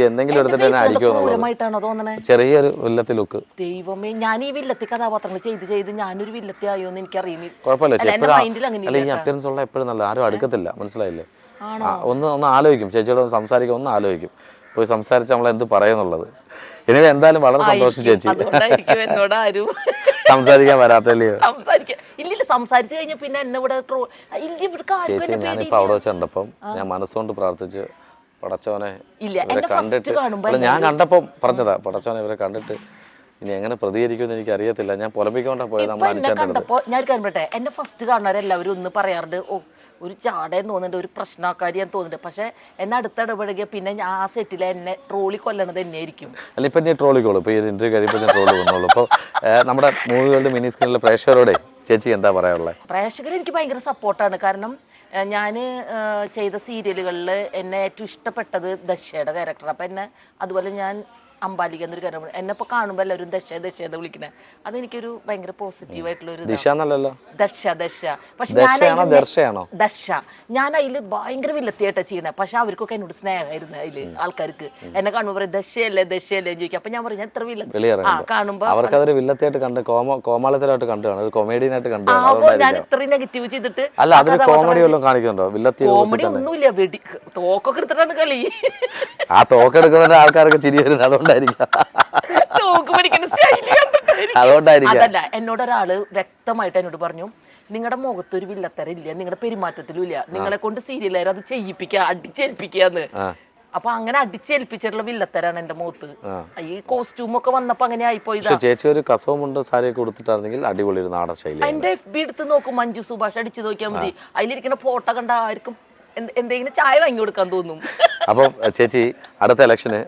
എന്തെങ്കിലും എടുത്തിട്ട് തന്നെ ആയിരിക്കും ചെറിയൊരു വില്ലത്തി ലുക്ക്. ദൈവമേ, ഞാൻ ഈ വില്ലത്തി കഥാപാത്രങ്ങൾ ചെയ്ത് ഞാനൊരു വില്ലത്തി ആയോ എന്ന് എനിക്കറിയുന്നു. കുഴപ്പമില്ല, ഈ അപ്പിയറൻസ് ഉള്ള എപ്പോഴും നല്ല ആരും അടുക്കത്തില്ല, മനസ്സിലായില്ലേ? ഒന്ന് ആലോചിക്കും, ചേച്ചിയോട് ഒന്ന് സംസാരിക്കും, ഒന്ന് ആലോചിക്കും, പോയി സംസാരിച്ച് നമ്മൾ എന്ത് പറയുന്നുള്ളത്. ഇനി എന്തായാലും വളരെ സന്തോഷം ചേച്ചി, എന്നോട് ആരും സംസാരിക്കാൻ വരാത്തല്ലേ? ഇല്ല, സംസാരിച്ചു കഴിഞ്ഞ പിന്നെ എന്നെ ഇവിടെ ചേച്ചി ഞാനിപ്പോ അവിടെ വെച്ച് കണ്ടപ്പം ഞാൻ മനസ്സുകൊണ്ട് പ്രാർത്ഥിച്ച്, പടച്ചവനെ ഇവരെ കണ്ടിട്ട്, ഞാൻ കണ്ടപ്പം പറഞ്ഞതാ, പടച്ചവനെ ഇവരെ കണ്ടിട്ട് ഇനി എങ്ങനെ പ്രതികരിക്കുമെന്ന് എനിക്ക് അറിയത്തില്ല. ഞാൻ പൊലപ്പിക്കൊണ്ടാ പോയത്. കണ്ടപ്പോ ഞാൻ കാണട്ടെ, എന്നെ ഫസ്റ്റ് കാണുന്നവരെല്ലാവരും ഒന്ന് പറയാറുണ്ട്, ഓ ഒരു ചാടയെന്ന് തോന്നുന്നുണ്ട്, ഒരു പ്രശ്നക്കാരിയെന്ന് തോന്നുന്നുണ്ട്. പക്ഷെ എന്നെ അടുത്തിടപഴകിയ പിന്നെ ആ സെറ്റിലെ എന്നെ ട്രോളി കൊല്ലണത് തന്നെയായിരിക്കും. അല്ല, ഇപ്പൊ ഞാൻ ട്രോളിക്കോളൂ, ഇപ്പൊ ഈ ഇന്റർവ്യൂ കഴിയുമ്പോൾ ഞാൻ ട്രോളി വന്നോളൂ. അപ്പോൾ നമ്മുടെ മൂവികളുടെ മിനി സ്ക്രീനിലെ പ്രേക്ഷകരോടെ ചേച്ചി എന്താ പറയാനുള്ളത്? പ്രേക്ഷകർ എനിക്ക് ഭയങ്കര സപ്പോർട്ടാണ്. കാരണം ഞാൻ ചെയ്ത സീരിയലുകളിൽ എന്നെ ഏറ്റവും ഇഷ്ടപ്പെട്ടത് ദക്ഷയുടെ ക്യാരക്ടർ. അപ്പം എന്നെ അതുപോലെ ഞാൻ അമ്പാലിക എന്നൊരു കാര്യം എന്നെ ഇപ്പോൾ കാണുമ്പോൾ എല്ലാവരും ദക്ഷയെന്ന് വിളിക്കുന്നത്. അതെനിക്കൊരു ഭയങ്കര പോസിറ്റീവായിട്ടുള്ള ഒരു ദക്ഷ. പക്ഷെ ദക്ഷ ഞാൻ അതിൽ ഭയങ്കര വില്ലത്തിയായിട്ടാണ് ചെയ്യണത്. പക്ഷെ അവർക്കൊക്കെ എന്നോട് സ്നേഹമായിരുന്നു. അതിൽ ആൾക്കാർക്ക് എന്നെ കാണുമ്പോൾ പറയും ദക്ഷയല്ലേ ചോദിക്കും. അപ്പൊ ഞാൻ പറയും ഞാൻ ഇത്ര വില്ലത്തി കാണുമ്പോൾ അവർക്കതൊരു വില്ലത്തിയായിട്ട് കണ്ട്, കോമാളിത്തരമായിട്ട് കണ്ടു, കൊമേഡിയനായിട്ട് കണ്ടു. ഞാൻ ഇത്രയും നെഗറ്റീവ് ചെയ്തിട്ട് കോമഡി വല്ലതും കാണിക്കുന്നുണ്ടോ? വില്ലത്തി കോമഡി ഒന്നുമില്ല, തോക്കൊക്കെ എടുത്തിട്ടാണ് കളി. ആ തോക്കെടുക്കുന്ന ആൾക്കാർക്ക് ചിരി വരുന്നത് അതുകൊണ്ടായിരിക്കും. അതല്ല, എന്നോട് ഒരാള് വ്യക്തമായിട്ട് എന്നോട് പറഞ്ഞു, നിങ്ങളുടെ മുഖത്തൊരു വില്ലത്തരം ഇല്ല, നിങ്ങളുടെ പെരുമാറ്റത്തിലും ഇല്ല, നിങ്ങളെ കൊണ്ട് സീരിയലായാലും അത് ചെയ്യിപ്പിക്കുക, അടിച്ചേൽപ്പിക്കാന്ന്. അപ്പൊ അങ്ങനെ അടിച്ചേൽപ്പിച്ചിട്ടുള്ള വില്ലത്തരാണ് എന്റെ മുഖത്ത്. ഈ കോസ്റ്റ്യൂം ഒക്കെ വന്നപ്പോ അങ്ങനെ ആയിപ്പോയതാ. ചേച്ചി ഒരു കസവുമുണ്ട് സാരിയൊക്കെ കൊടുത്തിട്ടാണെങ്കിൽ അടിപൊളി ഒരു നാടൻ ശൈലി. എന്റെ FB എടുത്ത് നോക്കും, മഞ്ജു സുഭാഷ് അടിച്ചു നോക്കിയാൽ മതി. അതിലിരിക്കുന്ന ഫോട്ടോ കണ്ട ആർക്കും എന്തെങ്കിലും ചായ വാങ്ങി കൊടുക്കാൻ തോന്നും. അപ്പം ചേച്ചി അടുത്ത ഇലക്ഷന്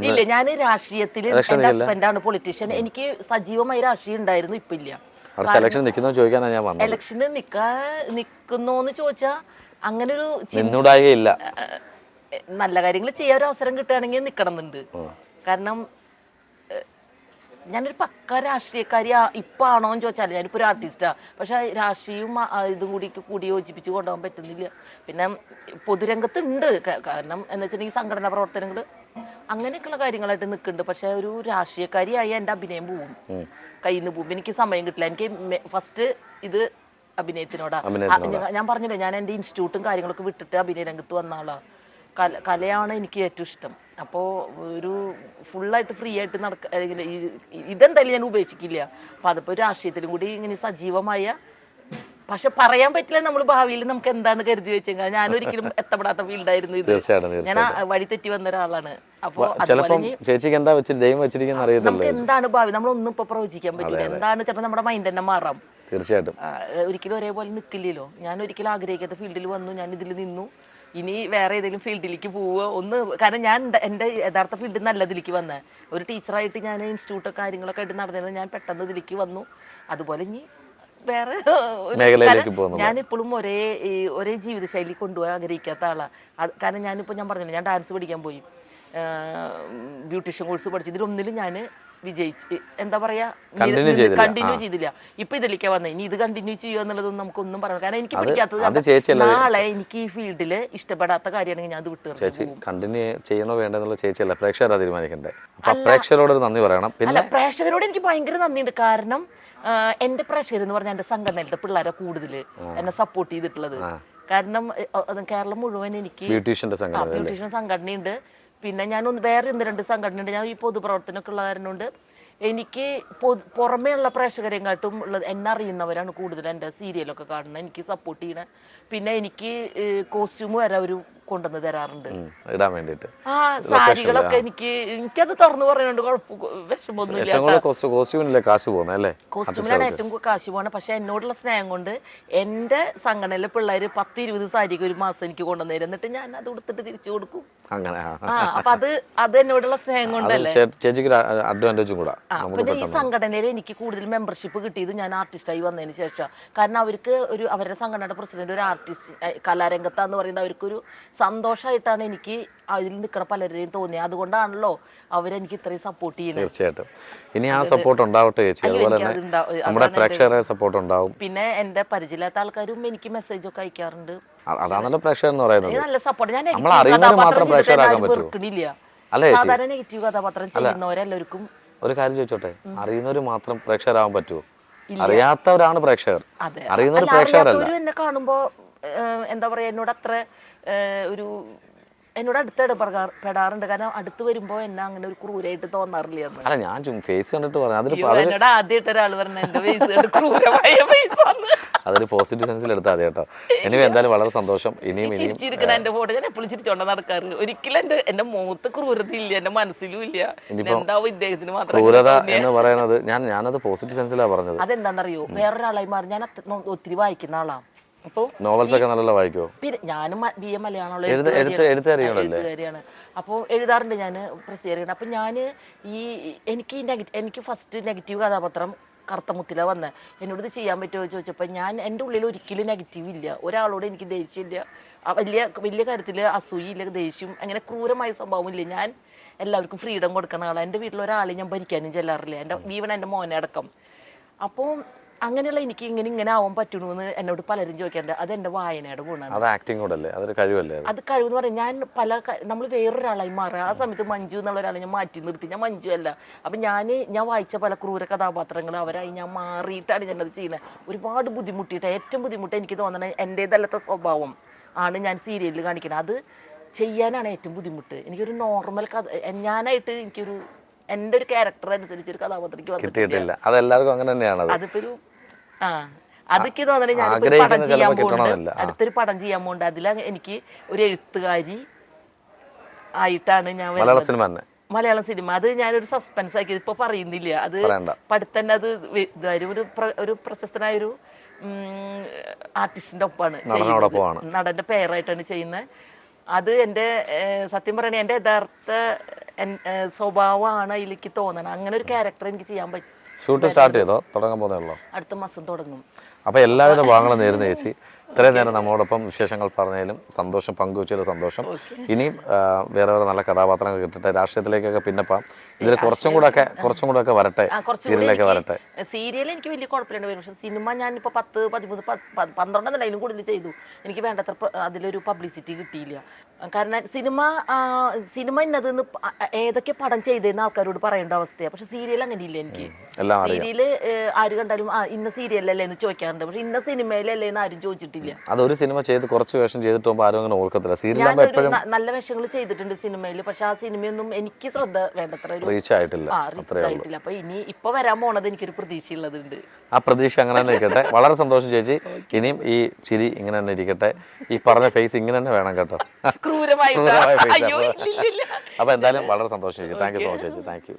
ഇല്ല, ഞാൻ രാഷ്ട്രീയത്തിൽ എന്റെ ഹസ്ബൻഡാണ് പൊളിറ്റീഷ്യൻ. എനിക്ക് സജീവമായി രാഷ്ട്രീയം ഉണ്ടായിരുന്നു, ഇപ്പൊ ഇല്ല. ഇലക്ഷന് നിക്കുന്നോന്ന് ചോദിച്ചാ അങ്ങനെ ഒരു നിന്നൂടായില്ല. നല്ല കാര്യങ്ങൾ ചെയ്യാൻ ഒരു അവസരം കിട്ടുകയാണെങ്കിൽ നിക്കണമെന്നുണ്ട്. കാരണം ഞാനൊരു പക്ക രാഷ്ട്രീയക്കാരി ഇപ്പൊ ആണോന്ന് ചോദിച്ചാൽ ഞാനിപ്പോ ഒരു ആർട്ടിസ്റ്റാ. പക്ഷെ രാഷ്ട്രീയവും ഇതും കൂടി യോജിപ്പിച്ച് കൊണ്ടുപോകാൻ പറ്റുന്നില്ല. പിന്നെ പൊതുരംഗത്ത് ഉണ്ട്, കാരണം എന്ന് വെച്ചിട്ടുണ്ടെങ്കിൽ സംഘടനാ പ്രവർത്തനങ്ങൾ അങ്ങനെയൊക്കെയുള്ള കാര്യങ്ങളായിട്ട് നിൽക്കുന്നുണ്ട്. പക്ഷെ ഒരു രാഷ്ട്രീയക്കാരിയായി എൻ്റെ അഭിനയം പോവും, കയ്യിൽ നിന്ന് പോവും. എനിക്ക് സമയം കിട്ടില്ല. എനിക്ക് ഫസ്റ്റ് ഇത് അഭിനയത്തിനോടാ. ഞാൻ പറഞ്ഞില്ലേ, ഞാൻ എൻ്റെ ഇൻസ്റ്റിറ്റ്യൂട്ടും കാര്യങ്ങളൊക്കെ വിട്ടിട്ട് അഭിനയ രംഗത്ത് വന്ന ആളാണ്. കലയാണ് എനിക്ക് ഏറ്റവും ഇഷ്ടം. അപ്പോൾ ഒരു ഫുള്ളായിട്ട് ഫ്രീ ആയിട്ട് ഇതെന്തായാലും ഞാൻ ഉപേക്ഷിക്കില്ല. അപ്പം അതിപ്പോൾ രാഷ്ട്രീയത്തിലും കൂടി ഇങ്ങനെ സജീവമായ, പക്ഷെ പറയാൻ പറ്റില്ല നമ്മൾ ഭാവിയിൽ നമുക്ക് എന്താണ് കരുതി വെച്ചെങ്കിൽ. ഞാനൊരിക്കലും എത്തപ്പെടാത്ത ഫീൽഡായിരുന്നു ഇത്. ഞാൻ വഴി തെറ്റി വന്ന ഒരാളാണ്. അപ്പോൾ നമുക്ക് എന്താണ് ഭാവി നമ്മളൊന്നും ഇപ്പൊ പ്രവചിക്കാൻ പറ്റില്ല. എന്താണ് ചിലപ്പോൾ നമ്മുടെ മൈൻഡ് തന്നെ മാറാം. തീർച്ചയായിട്ടും ഒരിക്കലും ഒരേപോലെ നിൽക്കില്ലല്ലോ. ഞാൻ ഒരിക്കലും ആഗ്രഹിക്കാത്ത ഫീൽഡിൽ വന്നു, ഞാൻ ഇതിൽ നിന്നു. ഇനി വേറെ ഏതെങ്കിലും ഫീൽഡിലേക്ക് പോവുക കാരണം ഞാൻ എൻ്റെ യഥാർത്ഥ ഫീൽഡിൽ നല്ല ഇതിലേക്ക് വന്നേ. ഒരു ടീച്ചറായിട്ട് ഞാൻ ഇൻസ്റ്റിറ്റ്യൂട്ട് കാര്യങ്ങളൊക്കെ ആയിട്ട് നടന്നിരുന്നത്, ഞാൻ പെട്ടെന്ന് ഇതിലേക്ക് വന്നു. അതുപോലെ ഇനി വേറെ ഞാൻ ഇപ്പോഴും ഒരേ ജീവിതശൈലി കൊണ്ടുപോകാൻ ആഗ്രഹിക്കാത്ത ആളാണ്. കാരണം ഞാനിപ്പോൾ ഞാൻ പറഞ്ഞില്ല, ഞാൻ ഡാൻസ് പഠിക്കാൻ പോയി, ബ്യൂട്ടീഷ്യൻ കോഴ്സ് പഠിച്ചു. ഇതിലൊന്നിലും ഞാൻ വിജയിച്ച് എന്താ പറയാ കണ്ടിന്യൂ ചെയ്തില്ല. ഇപ്പൊ ഇതിലേക്ക് വന്നേ, ഇനി ഇത് കണ്ടിന്യൂ ചെയ്യുക എന്നുള്ളതൊന്നും നമുക്കൊന്നും പറയാം. കാരണം എനിക്ക് പിടിക്കാത്തത്. നാളെ എനിക്ക് ഈ ഫീൽഡില് ഇഷ്ടപ്പെടാത്ത കാര്യമാണെങ്കിൽ ഞാൻ അത് വിട്ടു കണ്ടിന്യൂ ചെയ്യണോ വേണ്ടെന്നുള്ള ചേച്ചിയല്ല, പ്രേക്ഷകരാ തീരുമാനിക്കണ്ടേ. പ്രേക്ഷകരോട് നന്ദി പറയണം. പിന്നെ പ്രേക്ഷകരോട് എനിക്ക് ഭയങ്കര നന്ദിയുണ്ട്. കാരണം എന്റെ പ്രേക്ഷകർ എന്ന് പറഞ്ഞാൽ എന്റെ സംഘടനയിലത്തെ പിള്ളേരെ കൂടുതൽ എന്നെ സപ്പോർട്ട് ചെയ്തിട്ടുള്ളത്. കാരണം കേരളം മുഴുവൻ എനിക്ക് ബ്യൂട്ടീഷ്യൻ സംഘടനയുണ്ട്. പിന്നെ ഞാൻ വേറെ 1-2 സംഘടനയുണ്ട്. ഞാൻ ഈ പൊതുപ്രവർത്തനമൊക്കെ ഉള്ള കാരണം കൊണ്ട് എനിക്ക് പുറമേ ഉള്ള പ്രേക്ഷകരെക്കാട്ടും ഉള്ളത് എന്നെ അറിയുന്നവരാണ് കൂടുതൽ എൻ്റെ സീരിയലൊക്കെ കാണുന്നത്, എനിക്ക് സപ്പോർട്ട് ചെയ്യണ. പിന്നെ എനിക്ക് കോസ്റ്റ്യൂം വരെ ഒരു കൊണ്ടുവന്ന് തരാറുണ്ട് ഇടാൻ വേണ്ടിട്ട്. സാരികളൊക്കെ എനിക്കത് തുറന്നു പറയുന്നുണ്ട്, വിഷമമൊന്നുമില്ല. കോസ്റ്റ്യൂമിലാണ് ഏറ്റവും കാശ് പോകണം. പക്ഷെ എന്നോടുള്ള സ്നേഹം കൊണ്ട് എൻ്റെ സംഘടനയിലെ പിള്ളേർ 10-20 സാരിക്ക് ഒരു മാസം എനിക്ക് കൊണ്ടുവന്നു, എന്നിട്ട് ഞാൻ അത് കൊടുത്തിട്ട് തിരിച്ചു കൊടുക്കും. അപ്പൊ അത് എന്നോടുള്ള സ്നേഹം കൊണ്ടല്ലേ. പിന്നെ ഈ സംഘടനയിൽ എനിക്ക് കൂടുതൽ മെമ്പർഷിപ്പ് കിട്ടിയത് ഞാൻ ആർട്ടിസ്റ്റായി വന്നതിന് ശേഷം. കാരണം അവർക്ക് അവരുടെ സംഘടനയുടെ പ്രസിഡന്റ് ഒരു ആർട്ടിസ്റ്റ്, കലാരംഗത്താന്ന് പറയുന്നത് അവർക്കൊരു സന്തോഷമായിട്ടാണ് എനിക്ക് അതിൽ നിൽക്കുന്ന പലരെയും തോന്നിയത്. അതുകൊണ്ടാണല്ലോ അവരെനിക്ക് ഇത്രയും സപ്പോർട്ട് ചെയ്യുന്നത്. തീർച്ചയായിട്ടും ഇനി ആ സപ്പോർട്ട് ഉണ്ടാവട്ടെ ചേച്ചി. അതുപോലെ തന്നെ നമ്മുടെ പ്രേക്ഷകരുടെ സപ്പോർട്ട് ഉണ്ടാവും. പിന്നെ എന്റെ പരിചയമില്ലാത്ത ആൾക്കാരും എനിക്ക് മെസ്സേജ് ഒക്കെ അയക്കാറുണ്ട്. അതാണല്ലോ പ്രേക്ഷകർ എന്ന് പറയുന്നത്. നല്ല സപ്പോർട്ട്. ഞാൻ നമ്മൾ അറിയുന്നവർ മാത്രം പ്രേക്ഷകരാക്കാൻ പറ്റുമോ? അല്ലേ? സാധാരണ നെഗറ്റീവ് കഥാപാത്രം ചെയ്യുന്നവരെല്ലാവർക്കും ഒരു കാര്യം ചോദിച്ചോട്ടെ, അറിയുന്നവർ മാത്രം പ്രേക്ഷകരാകാൻ പറ്റുമോ? അറിയാത്തവരാണ് പ്രേക്ഷകർ, അറിയുന്നവർ പ്രേക്ഷകരല്ല. എന്നെ കാണുമ്പോ എന്താ പറയാ, എന്നോട് അത്ര ഒരു എന്നോട് അടുത്തിടപെടാറുണ്ട്. കാരണം അടുത്ത് വരുമ്പോ എന്നെ അങ്ങനെ ഒരു ക്രൂരായിട്ട് തോന്നാറില്ല. അല്ല, ഞാൻ ഫേസ് കണ്ടിട്ട് പറഞ്ഞു. എന്നോട് ആദ്യമായിട്ട് ഒരാൾ പറഞ്ഞ എന്റെ ഫേസ് ക്രൂരമായ ഫേസ് ആണ്. അതൊരു പോസിറ്റീവ് സെൻസിൽ എടുത്താൽ മതി കേട്ടോ. ഇനിയും എന്തായാലും വളരെ സന്തോഷം. ഇനിയും ചിരിച്ചിരിക്കണ എന്റെ ഫോട്ടോ ഞാൻ എപ്പോഴും ചിരിച്ചോണ്ടാ നടക്കാറ്. ഒരിക്കലും എന്റെ മുഖത്ത് ക്രൂരത ഇല്ല, എന്റെ മനസ്സിലും ഇല്ല. എന്താവും ഇദ്ദേഹത്തിന് മാത്രം ക്രൂരത എന്ന് പറയുന്നത് ഞാനത് പോസിറ്റീവ് സെൻസിലാണ് പറഞ്ഞത്. അതെന്താണെന്നറിയോ, വേറൊരാളായി മാറി. ഞാൻ ഒത്തിരി വായിക്കുന്ന ആളാണ്. അപ്പൊ നോവൽസ് ഒക്കെ നല്ല വായിക്കോ? പിന്നെ ഞാനും BA മലയാളം എഴുത്തുകാരിയാണ്. അപ്പോൾ എഴുതാറുണ്ട് ഞാൻ, പ്രസിദ്ധീകരിക്കണം. അപ്പൊ ഞാന് എനിക്ക് ഫസ്റ്റ് നെഗറ്റീവ് കഥാപാത്രം കറുത്തമുത്തില വന്ന് എന്നോട് ഇത് ചെയ്യാൻ പറ്റുമോ ചോദിച്ചപ്പോൾ എൻ്റെ ഉള്ളിൽ ഒരിക്കലും നെഗറ്റീവ് ഇല്ല. ഒരാളോട് എനിക്ക് ദേഷ്യമില്ല, വലിയ കാര്യത്തിൽ അസൂയില്ല, ദേഷ്യം, അങ്ങനെ ക്രൂരമായ സ്വഭാവമില്ല. ഞാൻ എല്ലാവർക്കും ഫ്രീഡം കൊടുക്കുന്ന ആളാണ്. എൻ്റെ വീട്ടിൽ ഒരാളെ ഞാൻ ഭരിക്കാനും ചെല്ലാറില്ല, ഈവൻ എൻ്റെ മോനെ അടക്കം. അപ്പോൾ അങ്ങനെയുള്ള എനിക്ക് ഇങ്ങനെ ആവാൻ പറ്റണമെന്ന് എന്നോട് പലരും ചോദിക്കാറുണ്ട്. അത് എൻ്റെ വായനയുടെ ഗുണമാണ്. അത് ആക്ടിംഗ് കൂടല്ലേ, അതൊരു കഴിവല്ലേ? അത് കഴിവെന്ന് പറയാം. ഞാൻ നമ്മൾ വേറൊരാളായി മാറുക. ആ സമയത്ത് മഞ്ജു എന്നുള്ള ഒരാളെ ഞാൻ മാറ്റി നിർത്തി. ഞാൻ മഞ്ജു അല്ല. അപ്പം ഞാൻ വായിച്ച പല ക്രൂര കഥാപാത്രങ്ങൾ അവരായി ഞാൻ മാറിയിട്ടാണ് ഞാനത് ചെയ്യുന്നത്. ഒരുപാട് ബുദ്ധിമുട്ടിയിട്ട്, ഏറ്റവും ബുദ്ധിമുട്ട് എനിക്ക് തോന്നണത് എൻ്റേതല്ലാത്ത സ്വഭാവം ആണ് ഞാൻ സീരിയലിൽ കാണിക്കുന്നത്. അത് ചെയ്യാനാണ് ഏറ്റവും ബുദ്ധിമുട്ട്. എനിക്കൊരു നോർമൽ ഞാനായിട്ട് എൻ്റെ ഒരു ക്യാരക്ടർ അനുസരിച്ച് ഒരു കഥാപാത്രം കിട്ടിയിട്ടില്ല. അതെല്ലാവർക്കും അങ്ങനെ തന്നെയാണ്. അതിപ്പോ അതൊക്കെ തോന്നണേ ഞാനിപ്പോ പടം ചെയ്യാൻ പോകുന്നുണ്ട്. അടുത്തൊരു പടം ചെയ്യാൻ പോകുന്നുണ്ട്. അതിൽ എനിക്ക് ഒരു എഴുത്തുകാരി ആയിട്ടാണ് ഞാൻ മലയാളം സിനിമ. അത് ഞാനൊരു സസ്പെൻസ് ആക്കിയത് ഇപ്പൊ പറയുന്നില്ല. അത് പഠിത്തന്നെ അത് ഒരു പ്രശസ്തനായ ഒരു ആർട്ടിസ്റ്റിന്റെ ഒപ്പമാണ്, നടന്റെ പേരായിട്ടാണ് ചെയ്യുന്നത്. അത് എൻ്റെ സത്യം പറയണേ എൻ്റെ യഥാർത്ഥ സ്വഭാവമാണ് അതിലേക്ക് തോന്നണം. അങ്ങനെ ഒരു ക്യാരക്ടർ എനിക്ക് ചെയ്യാൻ പറ്റും. ഷൂട്ട് സ്റ്റാർട്ട് ചെയ്തോ? തുടങ്ങാൻ പോകുന്നേ? അടുത്ത മാസം തുടങ്ങും. അപ്പോൾ എല്ലാവിധ ഭാഗങ്ങളും നേരുന്ന ചേച്ചി. ഇത്രയും നേരം നമ്മോടൊപ്പം വിശേഷങ്ങൾ പറഞ്ഞതിലും സന്തോഷം, പങ്കുവച്ചതിലും സന്തോഷം. ഇനിയും വേറെ നല്ല കഥാപാത്രങ്ങൾ കിട്ടട്ടെ. രാഷ്ട്രീയത്തിലേക്കൊക്കെ പിന്നെപ്പാം. ഇതിൽ കുറച്ചും കൂടെ ഒക്കെ വരട്ടെ, സീരിയലൊക്കെ വരട്ടെ. സീരിയൽ എനിക്ക് വലിയ കുഴപ്പമില്ല വരും. പക്ഷെ സിനിമ ഞാനിപ്പോൾ 10, 13, 12 അതിലും കൂടുതൽ ചെയ്തു. എനിക്ക് വേണ്ടത്ര അതിലൊരു പബ്ലിസിറ്റി കിട്ടിയില്ല. കാരണം സിനിമ ഇന്നതെന്ന് ഏതൊക്കെ പടം ചെയ്തതെന്ന് ആൾക്കാരോട് പറയേണ്ട അവസ്ഥയാണ്. പക്ഷെ സീരിയൽ അങ്ങനെയില്ല. എനിക്ക് സീരിയല് ആര് കണ്ടാലും ഇന്ന സീരിയലല്ലേ എന്ന് ചോദിക്കാറുണ്ട്. പക്ഷെ ഇന്ന സിനിമയിലല്ലേ എന്ന് ആരും ചോദിച്ചിട്ടില്ല. അതൊരു സിനിമ ചെയ്ത് കുറച്ച് വേഷം ചെയ്തിട്ട് ആരും അങ്ങനെ ഓർക്കത്തില്ല. സീരിയൽ നല്ല വേഷങ്ങൾ ചെയ്തിട്ടുണ്ട് സിനിമയിൽ. പക്ഷെ ആ സിനിമയൊന്നും എനിക്ക് ശ്രദ്ധ വേണ്ടത്ര റീച്ച് ആയിട്ടില്ല. അപ്പൊ ഇപ്പൊ വരാൻ പോണത് എനിക്കൊരു പ്രതീക്ഷയുള്ളതുണ്ട്. ആ പ്രതീക്ഷ അങ്ങനെ തന്നെ ഇരിക്കട്ടെ. വളരെ സന്തോഷം ചേച്ചി. ഇനിയും ഈ ചിരി ഇങ്ങനെ തന്നെ ഇരിക്കട്ടെ. ഈ പറഞ്ഞ ഫേസ് ഇങ്ങനെ തന്നെ വേണം കേട്ടോ. ക്രൂരമായി. അപ്പൊ എന്തായാലും വളരെ സന്തോഷം ചേച്ചി. താങ്ക് യു സോ മച്ച് ചേച്ചി. Thank you.